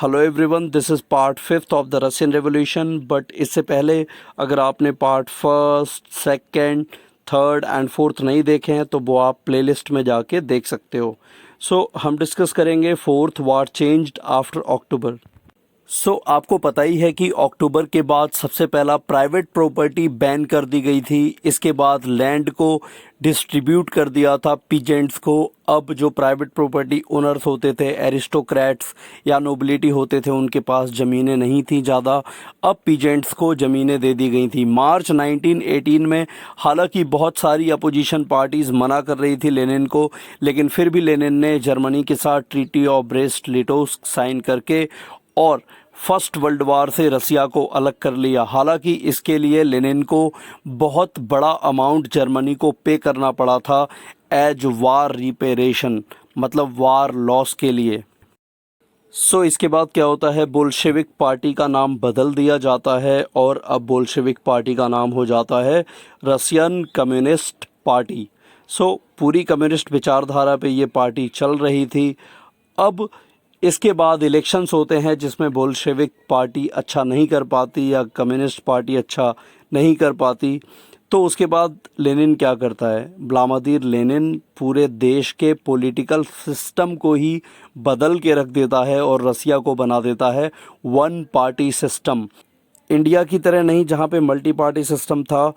Hello everyone, this is part 5th of the Russian revolution. But इससे पहले अगर आपने part 1st, 2nd, 3rd and 4th नहीं देखे हैं तो वो आप प्लेलिस्ट में जाके देख सकते हो। सो हम डिस्कस करेंगे 4th व्हाट चेंज्ड आफ्टर अक्टूबर। आपको पता ही है कि अक्टूबर के बाद सबसे पहला प्राइवेट प्रॉपर्टी बैन कर दी गई थी। इसके बाद लैंड को डिस्ट्रीब्यूट कर दिया था पीजेंट्स को। अब जो प्राइवेट प्रॉपर्टी ओनर्स होते थे, एरिस्टोक्रेट्स या नोबिलिटी होते थे, उनके पास ज़मीनें नहीं थी ज़्यादा। अब पीजेंट्स को ज़मीनें दे दी गई थी। मार्च 1918 में हालांकि बहुत सारी अपोजिशन पार्टीज़ मना कर रही थी लेनिन को, लेकिन फिर भी लेनिन ने जर्मनी के साथ treaty of Brest Litovsk sign करके और फर्स्ट वर्ल्ड वार से रसिया को अलग कर लिया। हालांकि इसके लिए लेनिन को बहुत बड़ा अमाउंट जर्मनी को पे करना पड़ा था एज वार रिपेरेशन, मतलब वार लॉस के लिए। इसके बाद क्या होता है, बोल्शेविक पार्टी का नाम बदल दिया जाता है और अब बोल्शेविक पार्टी का नाम हो जाता है रशियन कम्युनिस्ट पार्टी। पूरी कम्युनिस्ट विचारधारा पे ये पार्टी चल रही थी। अब इसके बाद इलेक्शंस होते हैं जिसमें बोल्शेविक पार्टी अच्छा नहीं कर पाती या कम्युनिस्ट पार्टी अच्छा नहीं कर पाती। तो उसके बाद लेनिन क्या करता है, व्लादिमीर लेनिन पूरे देश के पॉलिटिकल सिस्टम को ही बदल के रख देता है और रसिया को बना देता है वन पार्टी सिस्टम। इंडिया की तरह नहीं जहाँ पे मल्टी पार्टी सिस्टम था,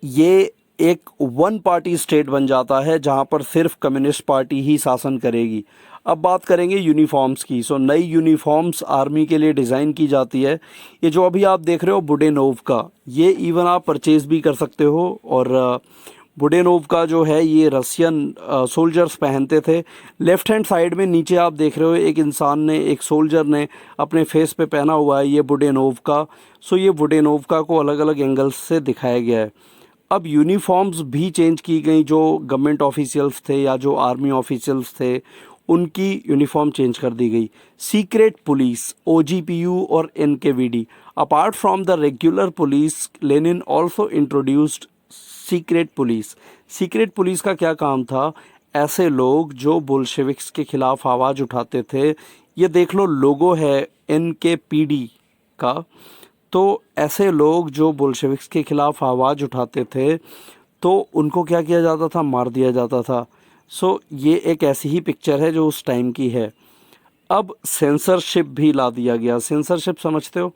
ये एक वन पार्टी स्टेट बन जाता है जहाँ पर सिर्फ कम्युनिस्ट पार्टी ही शासन करेगी। अब बात करेंगे यूनिफॉर्म्स की। नई यूनिफॉर्म्स आर्मी के लिए डिज़ाइन की जाती है। ये जो अभी आप देख रहे हो बुडेनोव का, ये इवन आप परचेज़ भी कर सकते हो। और बुडेनोव का जो है ये रशियन सोल्जर्स पहनते थे। लेफ़्ट हैंड साइड में नीचे आप देख रहे हो एक इंसान ने, एक सोल्जर ने अपने फेस पे पहना हुआ है ये बुडेनोव का। ये बुडेनोव का को अलग अलग एंगल्स से दिखाया गया है। अब यूनिफॉर्म्स भी चेंज की गई। जो गवर्नमेंट ऑफिशियल्स थे या जो आर्मी ऑफिशियल्स थे उनकी यूनिफॉर्म चेंज कर दी गई। सीक्रेट पुलिस, ओजीपीयू और NKVD, apart from the regular police, Lenin also introduced secret police. Secret police का क्या काम था, ऐसे लोग जो बोल्शेविक्स के खिलाफ आवाज़ उठाते थे। ये देख लो लोगो है एनकेपीडी का। तो ऐसे लोग जो बोल्शेविक्स के खिलाफ आवाज़ उठाते थे तो उनको क्या किया जाता था, मार दिया जाता था। ये एक ऐसी ही पिक्चर है जो उस टाइम की है। अब सेंसरशिप भी ला दिया गया। सेंसरशिप समझते हो,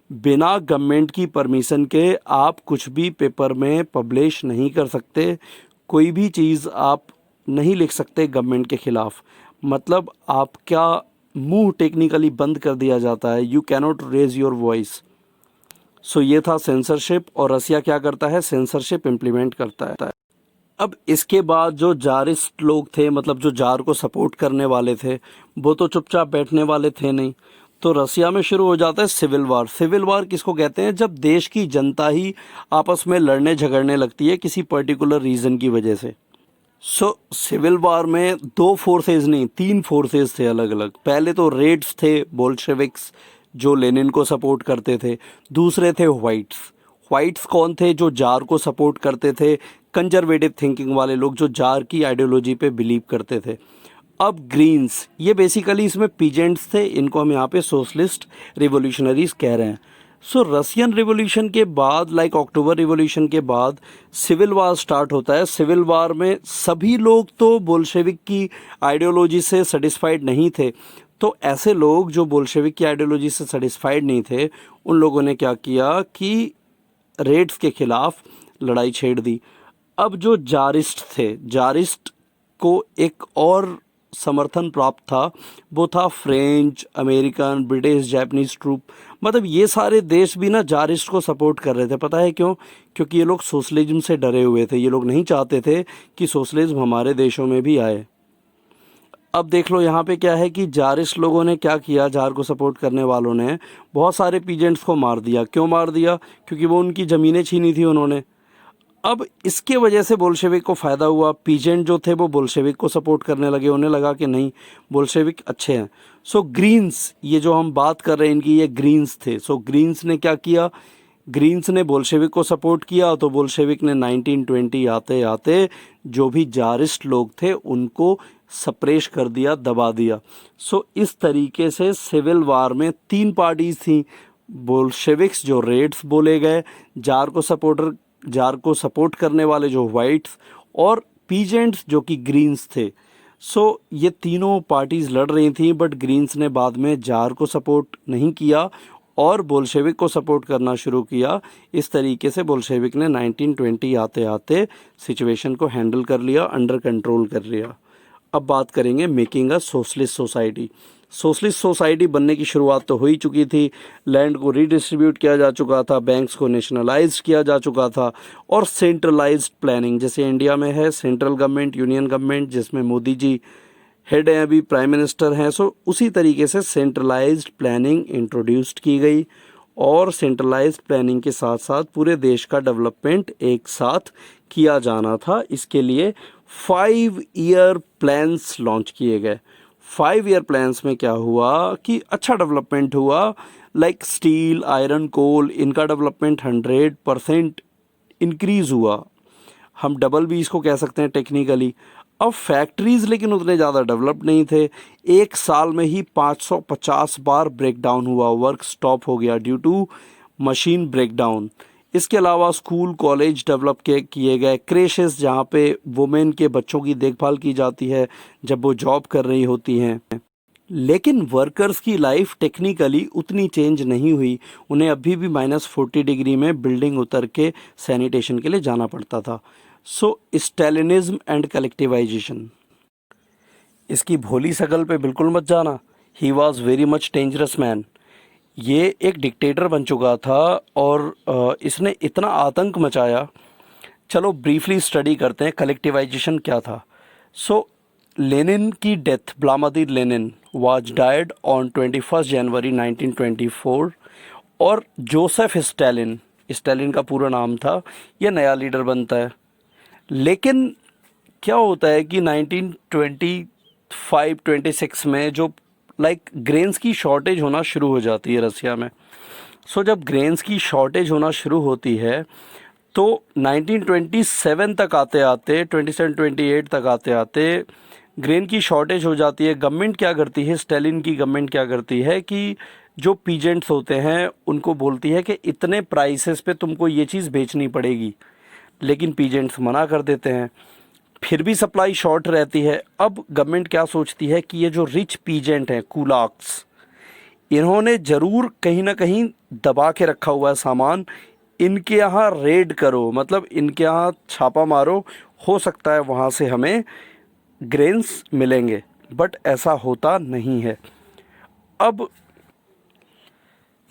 बिना गवर्नमेंट की परमिशन के आप कुछ भी पेपर में पब्लिश नहीं कर सकते, कोई भी चीज़ आप नहीं लिख सकते गवर्नमेंट के खिलाफ। मतलब आपका मुंह टेक्निकली बंद कर दिया जाता है, you cannot raise your voice. ये था सेंसरशिप। और रसिया क्या करता है, सेंसरशिप इम्प्लीमेंट करता है। अब इसके बाद जो जारिस्ट लोग थे, मतलब जो जार को सपोर्ट करने वाले थे, वो तो चुपचाप बैठने वाले थे नहीं। तो रसिया में शुरू हो जाता है सिविल वार। सिविल वार किसको कहते हैं, जब देश की जनता ही आपस में लड़ने झगड़ने लगती है किसी पर्टिकुलर रीज़न की वजह से। सिविल वार में दो फोर्सेस नहीं, तीन फोर्सेस थे अलग अलग। पहले तो रेड्स थे, बोल्शेविक्स जो लेनिन को सपोर्ट करते थे। दूसरे थे व्हाइट्स। व्हाइट्स कौन थे, जो जार को सपोर्ट करते थे, कंजर्वेटिव थिंकिंग वाले लोग जो जार की आइडियोलॉजी पे बिलीव करते थे। अब ग्रीन्स, ये बेसिकली इसमें पीजेंट्स थे, इनको हम यहाँ पे सोशलिस्ट रिवोल्यूशनरीज कह रहे हैं। रशियन रिवोल्यूशन के बाद, लाइक अक्टूबर रिवोल्यूशन के बाद सिविल वार स्टार्ट होता है। सिविल वार में सभी लोग तो बोल्शेविक की आइडियोलॉजी से सेटिस्फाइड नहीं थे। तो ऐसे लोग जो बोल्शेविक की आइडियोलॉजी से सेटिस्फाइड नहीं थे, उन लोगों ने क्या किया कि रेड्स के खिलाफ लड़ाई छेड़ दी। अब जो जारिस्ट थे, जारिस्ट को एक और समर्थन प्राप्त था, वो था French, American, British, Japanese troop. मतलब ये सारे देश भी ना जारिस्ट को सपोर्ट कर रहे थे। पता है क्यों? क्योंकि ये लोग सोशलिज्म से डरे हुए थे। ये लोग नहीं चाहते थे कि सोशलिज्म हमारे देशों में भी आए। अब देख लो यहाँ पे क्या है कि जारिस्ट लोगों ने क्या किया, जार को सपोर्ट करने वालों ने बहुत सारे पीजेंट्स को मार दिया। क्यों मार दिया? क्योंकि वो उनकी ज़मीनें छीनी थी उन्होंने। अब इसके वजह से बोल्शेविक को फ़ायदा हुआ। पीजेंट जो थे वो बोल्शेविक को सपोर्ट करने लगे, उन्हें लगा कि नहीं बोल्शेविक अच्छे हैं। ग्रीन्स, ये जो हम बात कर रहे हैं इनकी, ये ग्रीन्स थे। ग्रीन्स ने क्या किया, ग्रीन्स ने बोल्शेविक को सपोर्ट किया। तो बोल्शेविक ने 1920 आते आते जो भी जारिस्ट लोग थे उनको सप्रेश कर दिया, दबा दिया। सो इस तरीके से सिविल वार में 3 पार्टीज थी, बोल्शेविक्स जो रेड्स बोले गए, जार को सपोर्ट करने वाले जो वाइट्स, और पीजेंट्स जो कि ग्रीन्स थे। सो ये तीनों पार्टीज लड़ रही थी, बट ग्रीन्स ने बाद में जार को सपोर्ट नहीं किया और बोल्शेविक को सपोर्ट करना शुरू किया। इस तरीके से बोल्शेविक ने 1920 आते आते सिचुएशन को हैंडल कर लिया, अंडर कंट्रोल कर लिया। अब बात करेंगे making a socialist society. Socialist society बनने की शुरुआत तो हो ही चुकी थी, लैंड को रीडिस्ट्रीब्यूट किया जा चुका था, बैंक्स को नेशनलाइज किया जा चुका था, और सेंट्रलाइज्ड प्लानिंग, जैसे इंडिया में है सेंट्रल गवर्नमेंट, यूनियन गवर्नमेंट, जिसमें मोदी जी हेड हैं, अभी प्राइम मिनिस्टर हैं। सो उसी तरीके से सेंट्रलाइज्ड प्लानिंग इंट्रोड्यूस्ड की गई, और सेंट्रलाइज्ड प्लानिंग के साथ साथ पूरे देश का डेवलपमेंट एक साथ किया जाना था। इसके लिए 5 ईयर प्लान्स लॉन्च किए गए। 5 ईयर प्लान्स में क्या हुआ कि अच्छा डेवलपमेंट हुआ, लाइक स्टील, आयरन, कोल, इनका डेवलपमेंट 100% इंक्रीज़ हुआ। हम डबल भी इसको कह सकते हैं टेक्निकली। अब फैक्ट्रीज़ लेकिन उतने ज़्यादा डेवलप्ड नहीं थे। एक साल में ही 550 बार ब्रेकडाउन हुआ, वर्क स्टॉप हो गया ड्यू टू मशीन ब्रेकडाउन। इसके अलावा स्कूल, कॉलेज डेवलप किए गए, क्रेशेस जहाँ पे वुमेन के बच्चों की देखभाल की जाती है जब वो जॉब कर रही होती हैं। लेकिन वर्कर्स की लाइफ टेक्निकली उतनी चेंज नहीं हुई, उन्हें अभी भी -40 डिग्री में बिल्डिंग उतर के सैनिटेशन के लिए जाना पड़ता था। सो स्टैलिनिज्म एंड कलेक्टिवाइजेशन, इसकी भोली शकल पे बिल्कुल मत जाना। He was very much dangerous man. ये एक डिक्टेटर बन चुका था और इसने इतना आतंक मचाया। चलो ब्रीफली स्टडी करते हैं कलेक्टिवाइजेशन क्या था। सो लेनिन की death, Vladimir Lenin was died on 21 जनवरी 1924, और जोसेफ स्टालिन, स्टालिन का पूरा नाम था, ये नया लीडर बनता है। लेकिन क्या होता है कि 1925-26 में जो ग्रेन्स की शॉर्टेज होना शुरू हो जाती है रसिया में। सो जब ग्रेन्स की शॉर्टेज होना शुरू होती है तो 1927 तक आते आते 27-28 तक आते आते ग्रेन की शॉर्टेज हो जाती है। गवर्नमेंट क्या करती है, स्टालिन की गवर्नमेंट क्या करती है कि जो पीजेंट्स होते हैं उनको बोलती है कि इतने प्राइसेस पे तुमको ये चीज़ बेचनी पड़ेगी, लेकिन पीजेंट्स मना कर देते हैं। फिर भी सप्लाई शॉर्ट रहती है। अब गवर्नमेंट क्या सोचती है कि ये जो रिच पीजेंट हैं, कूलाक्स, इन्होंने ज़रूर कहीं ना कहीं दबा के रखा हुआ है सामान, इनके यहाँ रेड करो, मतलब इनके यहाँ छापा मारो, हो सकता है वहाँ से हमें ग्रेन्स मिलेंगे। बट ऐसा होता नहीं है। अब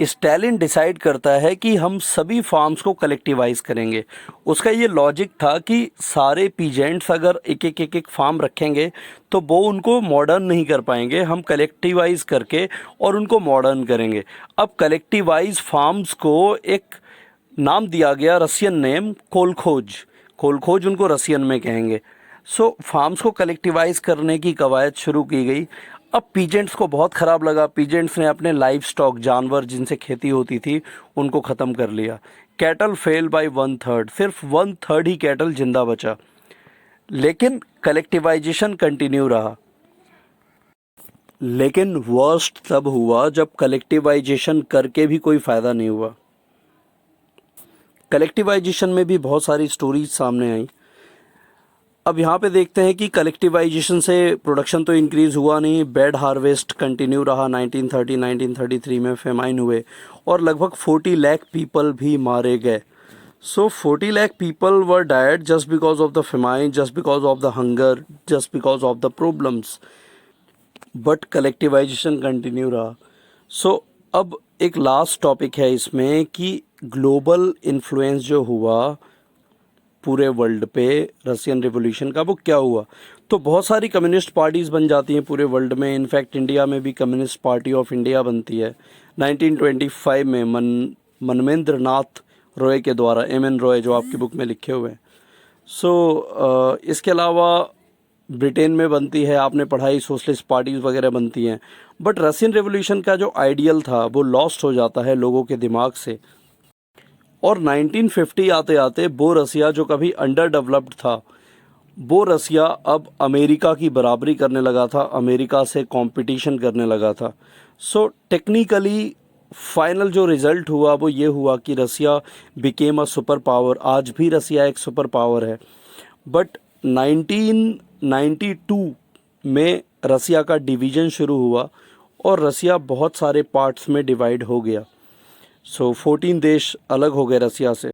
स्टालिन डिसाइड करता है कि हम सभी फार्म्स को कलेक्टिवाइज करेंगे। उसका ये लॉजिक था कि सारे पीजेंट्स अगर एक फार्म रखेंगे तो वो उनको मॉडर्न नहीं कर पाएंगे, हम कलेक्टिवाइज करके और उनको मॉडर्न करेंगे। अब कलेक्टिवाइज फार्म्स को एक नाम दिया गया, रसियन नेम, कोलखोज। कोलखोज उनको रसियन में कहेंगे। सो फार्म्स को कलेक्टिवाइज करने की कवायद शुरू की गई। अब पीजेंट्स को बहुत ख़राब लगा। पीजेंट्स ने अपने लाइफ स्टॉक, जानवर जिनसे खेती होती थी, उनको ख़त्म कर लिया। कैटल फेल बाय 1/3, सिर्फ 1/3 ही कैटल जिंदा बचा। लेकिन कलेक्टिवाइजेशन कंटिन्यू रहा। लेकिन वर्स्ट तब हुआ जब कलेक्टिवाइजेशन करके भी कोई फ़ायदा नहीं हुआ। कलेक्टिवाइजेशन में भी बहुत सारी स्टोरीज सामने आई। अब यहाँ पे देखते हैं कि कलेक्टिवाइजेशन से प्रोडक्शन तो इंक्रीज़ हुआ नहीं, बैड हार्वेस्ट कंटिन्यू रहा। 1933 में फेमाइन हुए और लगभग 40 लाख पीपल भी मारे गए। सो 40 lakh people were died just because of the famine, just because of the hunger, just because of the problems. But collectivisation continue रहा। सो अब एक लास्ट टॉपिक है इसमें कि ग्लोबल इन्फ्लुएंस जो हुआ पूरे वर्ल्ड पे रशियन रिवॉल्यूशन का, वो क्या हुआ। तो बहुत सारी कम्युनिस्ट पार्टीज़ बन जाती हैं पूरे वर्ल्ड में। इनफैक्ट इंडिया में भी कम्युनिस्ट पार्टी ऑफ इंडिया बनती है 1925 में मनमेंद्र नाथ रॉय के द्वारा, MN रॉय जो आपकी बुक में लिखे हुए हैं। सो इसके अलावा ब्रिटेन में बनती है, आपने पढ़ाई, सोशलिस्ट पार्टीज़ वगैरह बनती हैं। बट रशियन रिवॉल्यूशन का जो आइडियल था वो लॉस्ट हो जाता है लोगों के दिमाग से। और 1950 आते आते वो रसिया जो कभी अंडर डेवलप्ड था वो रसिया अब अमेरिका की बराबरी करने लगा था, अमेरिका से कंपटीशन करने लगा था। सो टेक्निकली फाइनल जो रिज़ल्ट हुआ वो ये हुआ कि रसिया बिकेम अ सुपर पावर। आज भी रसिया एक सुपर पावर है। बट 1992 में रसिया का डिवीज़न शुरू हुआ और रसिया बहुत सारे पार्ट्स में डिवाइड हो गया। सो 14 देश अलग हो गए रसिया से।